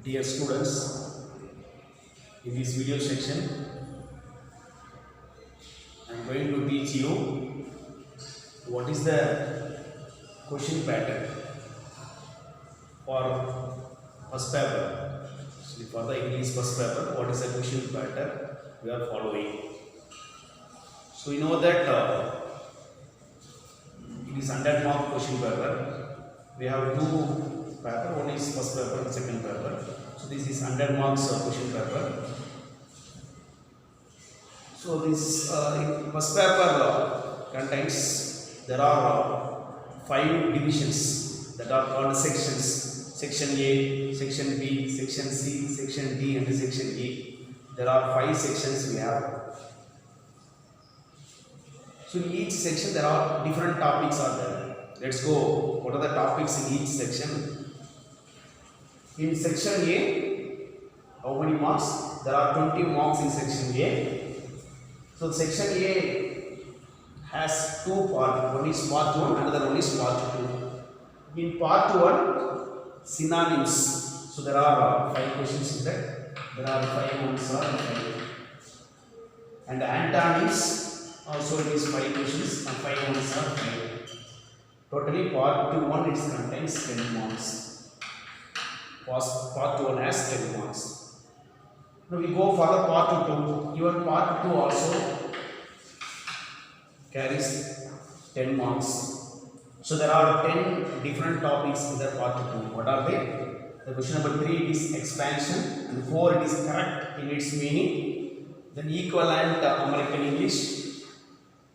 Dear students, in this video section, I am going to teach you what is the question pattern for first paper. Actually, for the English first paper, what is the question pattern we are following? So you know that it is 100 mark question paper. We have two paper, one is first paper and second paper. So this is 100 marks question paper. So this first paper contains, there are 5 divisions that are called sections. Section A, Section B, Section C, Section D and Section E. There are 5 sections we have. So in each section there are different topics are there. Let's go. What are the topics in each section? In section A, how many marks? There are 20 marks in section A. So section A has 2 parts. One is part 1, another one is part 2. In part 1, synonyms. So there are 5 questions in that. There are 5 answers and 5. And antonyms, also it is 5 questions and 5 answers and 5. Totally part 1 it contains 10 marks. Part 1 has 10 marks. Now we go for the part 2. Even part 2 also carries 10 marks. So there are 10 different topics in the part 2. What are they? The question number 3 is expansion, and 4 it is correct in its meaning. Then equivalent American English,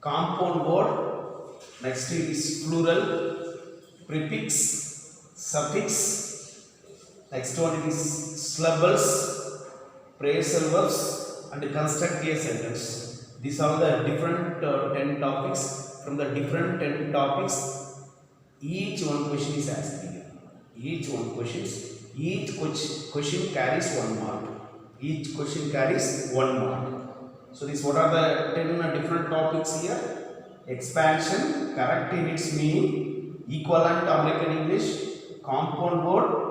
compound word, next it is plural, prefix, suffix. Next one it is syllables, phrasal verbs and construct a sentence. These are the different 10 topics. From the different 10 topics, each one question is asking. Each question carries 1 mark. Each question carries 1 mark. So this, what are the 10 different topics here? Expansion, correct in its meaning, equivalent American English, compound word,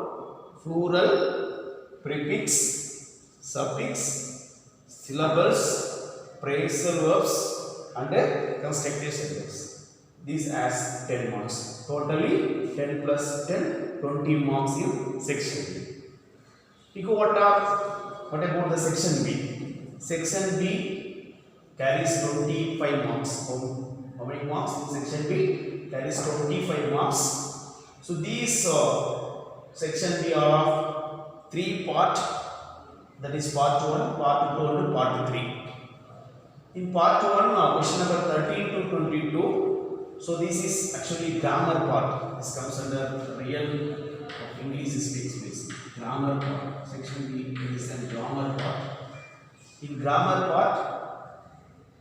plural, prefix, suffix, syllables, phrasal verbs and constructive sentence. These as 10 marks. Totally 10 plus 10, 20 marks in section B. What about the section B? Section B carries 25 marks. How many marks in section B? Carries 25 marks. So these section B are of 3 parts, that is part 1, part 2 and part 3. In part 1, question number 13 to 22, so this is actually grammar part. This comes under real of English speech basically. Grammar part, section B is a grammar part. In grammar part,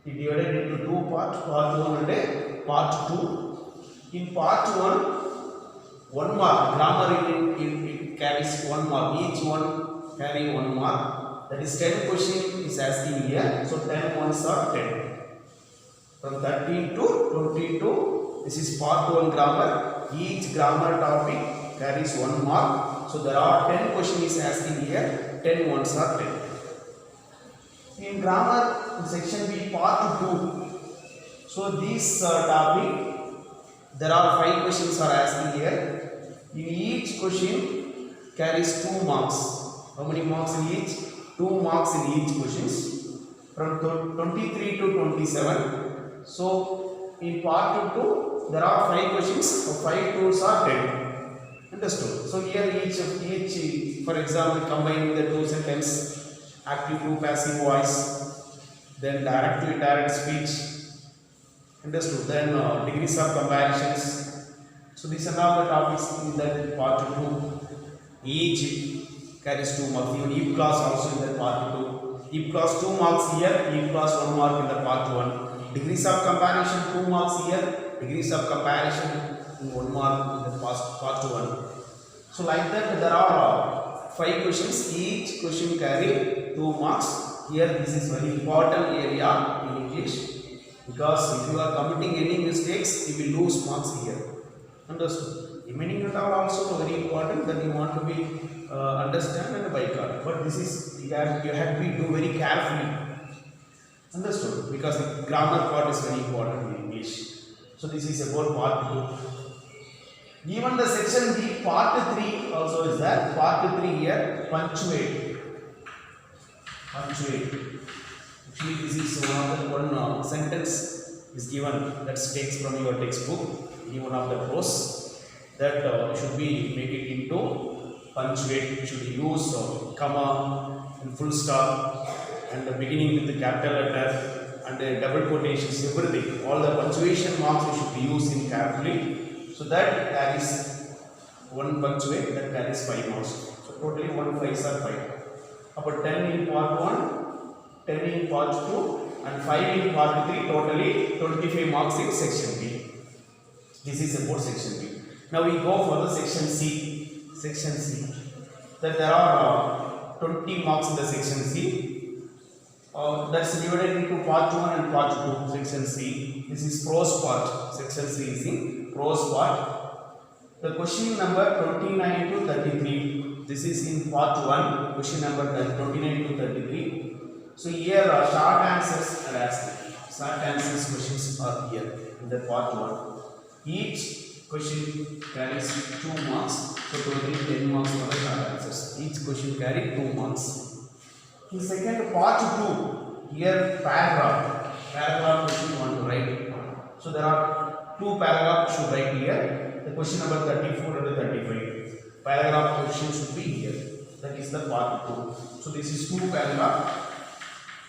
it divided into 2 parts, part 1 and part 2. In part 1 mark, grammar it carries 1 mark, each one carry 1 mark. That is 10 question is asking here, so 10 ones are 10. From 13 to 22, this is part 1 grammar. Each grammar topic carries 1 mark. So there are 10 question is asking here, 10 ones are 10. In grammar, in section B, part 2. So this topic, there are 5 questions are asking here. In each question carries 2 marks. How many marks in each? 2 marks in each questions. From 23 to 27. So in part 2, there are 5 questions. So 5 twos are 10. Understood? So here each, for example, combining the 2 sentences, active to passive voice, then direct to indirect speech. Understood? Then degrees of comparisons. So these are all the topics in that part 2. Each carries 2 marks. Even if clause also in that part 2. If clause 2 marks here, if clause 1 mark in the part 1. Degrees of comparison 2 marks here. Degrees of comparison 1 mark in the part 1. So like that there are 5 questions. Each question carry 2 marks. Here this is very important area in English, because if you are committing any mistakes, you will lose marks here. Understood? Remaining are also very important that you want to be understand and bycard. But this is you have to be do very carefully. Understood? Because the grammar part is very important in English. So this is about part 2. Even the section B part 3 also is there. Part 3 here punctuate. Punctuate. Actually, this is one sentence is given that takes from your textbook. In one of the prose that should be make it into punctuate. Should use comma and full stop and the beginning with the capital letter and the double quotations, everything. All the punctuation marks you should be used in carefully. So that carries one punctuate that carries 5 marks. So totally 1 5s are 5. About 10 in part 1, 10 in part 2 and 5 in part 3, totally 25 marks in section B. This is about section B. Now we go for the section C. Section C. That there are 20 marks in the section C. That's divided into part 1 and part 2. Section C. This is prose part. Section C is in prose part. The question number 29 to 33. This is in part 1. Question number 29 to 33. So here short answers are asked. Short answers questions are here in the part 1. Each question carries 2 marks. So totally 10 marks for the short answers. Each question carries 2 marks. In second part 2, here paragraph. Paragraph question you want to write. So there are 2 paragraphs you should write here. The question number 34 and 35. Paragraph question should be here. That is the part 2. So this is 2 paragraphs.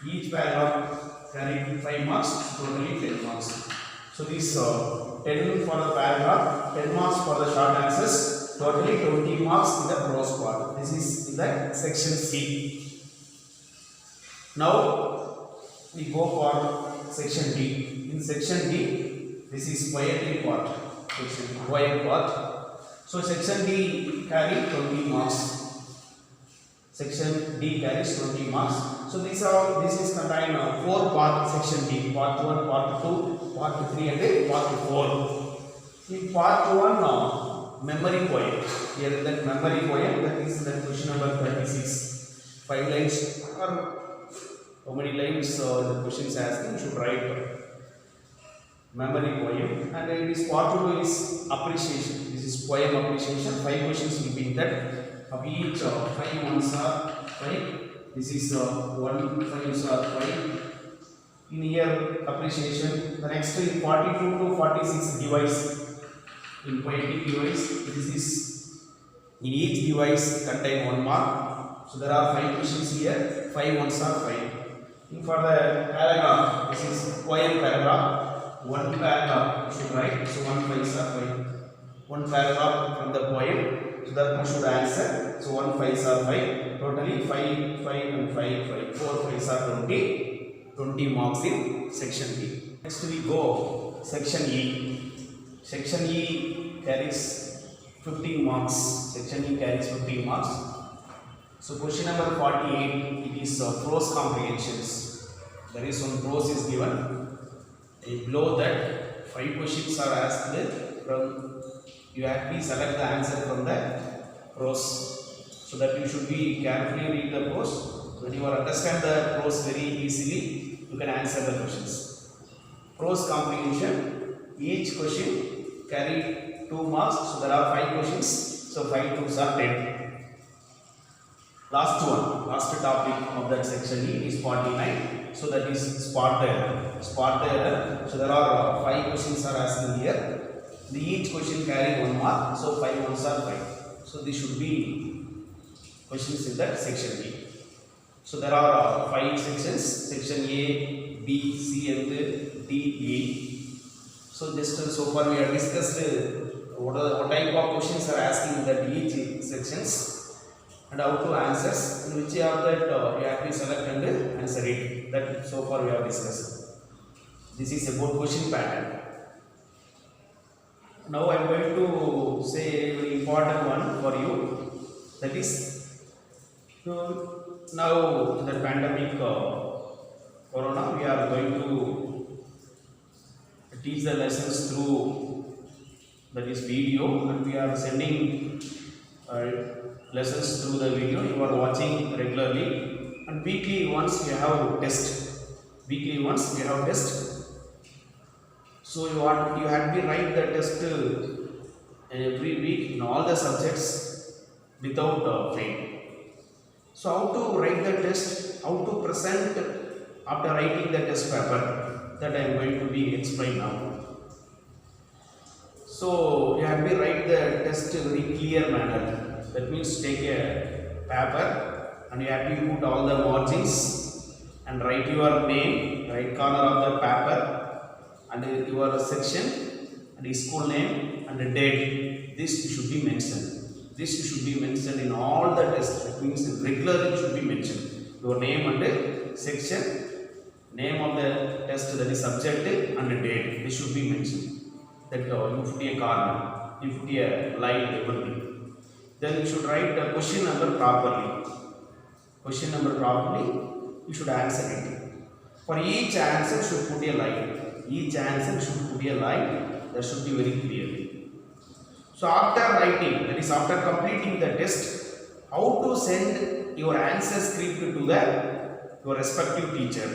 Each paragraph carries 5 marks. Totally 10 marks. So this 10 for the paragraph, 10 marks for the short answers, totally 20 marks in the prose part. This is in the section C. Now we go for section D. In section D, this is poetry part. Section poem part. So section D carries 20 marks. Section D carries 20 marks. So this is contained 4 parts. Section D, part 1, part 2, part 3 and then part 4. In part 1, memory poem. Here is that memory poem. That is the question number 36. 5 lines or how many lines the question is asking. You should write memory poem. And then this part 2 is appreciation. This is poem appreciation. 5 questions will be in that. Of each 5 ones are 5. This is 1 5s are 5. In here appreciation. The next in 42 to 46 device. In poetic device, this is in each device contain 1 mark. So there are 5 questions here. 5 ones are 5. In for the paragraph, this is poem paragraph. 1 paragraph you should write. So 1 5s are 5. 1 paragraph from the poem. So that one should answer. So 1 5s are 5. Totally 5 5 and 5 5. 4 5s are 20. 20 marks in section B. Next we go section E. Section E carries 15 marks. Section E carries 15 marks. So question number 48, it is prose comprehensions. There is one prose is given. Below that 5 questions are asked from, you have to select the answer from the prose. So that you should be carefully read the prose. When you understand the prose very easily, you can answer the questions. Prose comprehension, each question carry 2 marks. So there are 5 questions. So 5 2s are 10. Last one, last topic of that section E is 49. So that is spot the error. Spot the error. So there are 5 questions are asking here. Each question carry 1 mark. So 5 ones are 5. So this should be questions in that section B. So there are 5 sections. Section A, B, C and D, E. So just so far we have discussed what type of questions are asking in that each sections. And how to answers, in which of that you have to select and answer it. That so far we have discussed. This is about question pattern. Now I am going to say a very important one for you. That is, now the pandemic corona, we are going to teach the lessons through that is video, and we are sending lessons through the video. You are watching regularly, and weekly once we have test. Weekly once we have test. So you have to write the test every week in all the subjects without fail. So how to write the test, how to present after writing the test paper, that I am going to be explain now. So you have to write the test in a very clear manner. That means take a paper and you have to put all the margins and write your name, right corner of the paper, and your section and the school name and the date. This should be mentioned. This should be mentioned in all the tests. That means regularly it should be mentioned. Your name and the section, name of the test, that is subject and the date. This should be mentioned. That you put a corner, you put a line, everything. Then you should write the question number properly. Question number properly, you should answer it. For each answer, should put a line. Each answer should put a line. That should be very clear. So after writing, that is after completing the test, how to send your answer script to your respective teacher.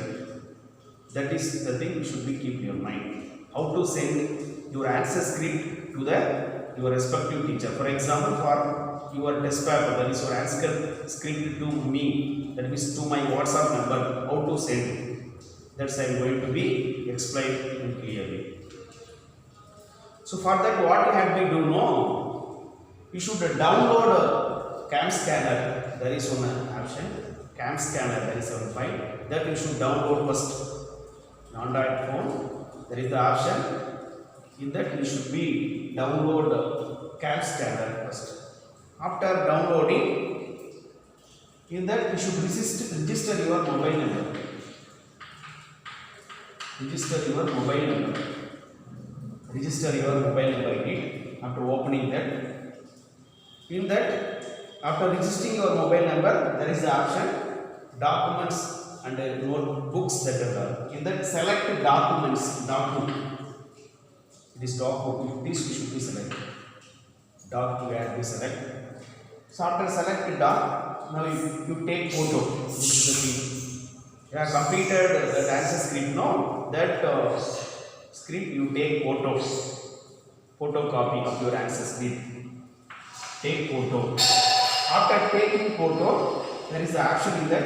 That is the thing you should be keep in your mind. How to send your answer script to your respective teacher. For example, for your test paper, that is your answer script to me, that means to my WhatsApp number, how to send. That's I am going to be explained clearly. So for that, what you have to do now, you should download CAM scanner. There is one option, CAM scanner. There is one file that you should download first. On Android phone, there is the option. In that you should be download CAM scanner first. After downloading, in that you should register your mobile number. Register your mobile number. Register your mobile number in it. After opening that, in that, after registering your mobile number, there is the option documents and notebooks that are there. In that, select documents. Document. This document, this should be selected. Doc you have to select. So after select doc, now you take photo. This is the thing. You have completed the answer script. No, that script you take photocopy of your answer script. Take photo. After taking photo, there is the option in that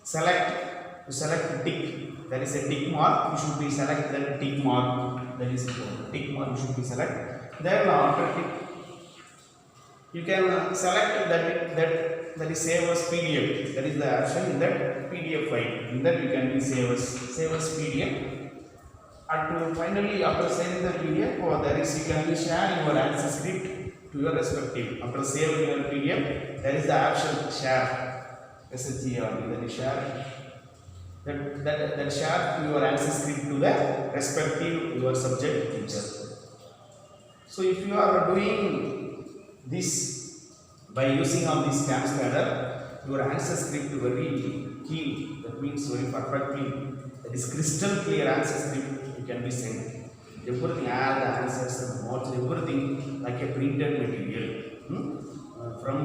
select. You select tick. There is a tick mark. You should be select that tick mark. There is a tick mark. You should be select. Then after tick, you can select that is save as PDF. That is the option in that PDF file. In that you can be save as PDF. And finally, after saving the PDF, there is you can be share your answer script to your respective. After saving your PDF, there is the option share. SHARE. That is share. That share to your answer script to the respective your subject teacher. So if you are doing this by using of this CAM scanner, your answer script very key. That means very perfectly. That is crystal clear answer script. You can be sent. Everything, all the answers, notes, everything like a printed material. From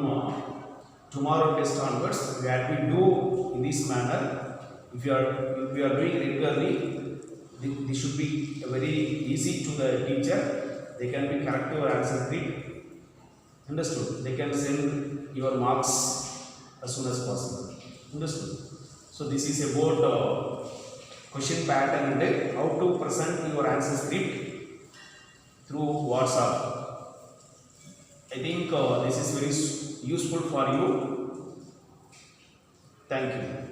tomorrow test onwards, we have to do in this manner. If you are doing regularly, this should be very easy to the teacher. They can be correct your answer script. Understood? They can send your marks as soon as possible. Understood? So this is about question pattern and how to present your answer script through WhatsApp. I think this is very useful for you. Thank you.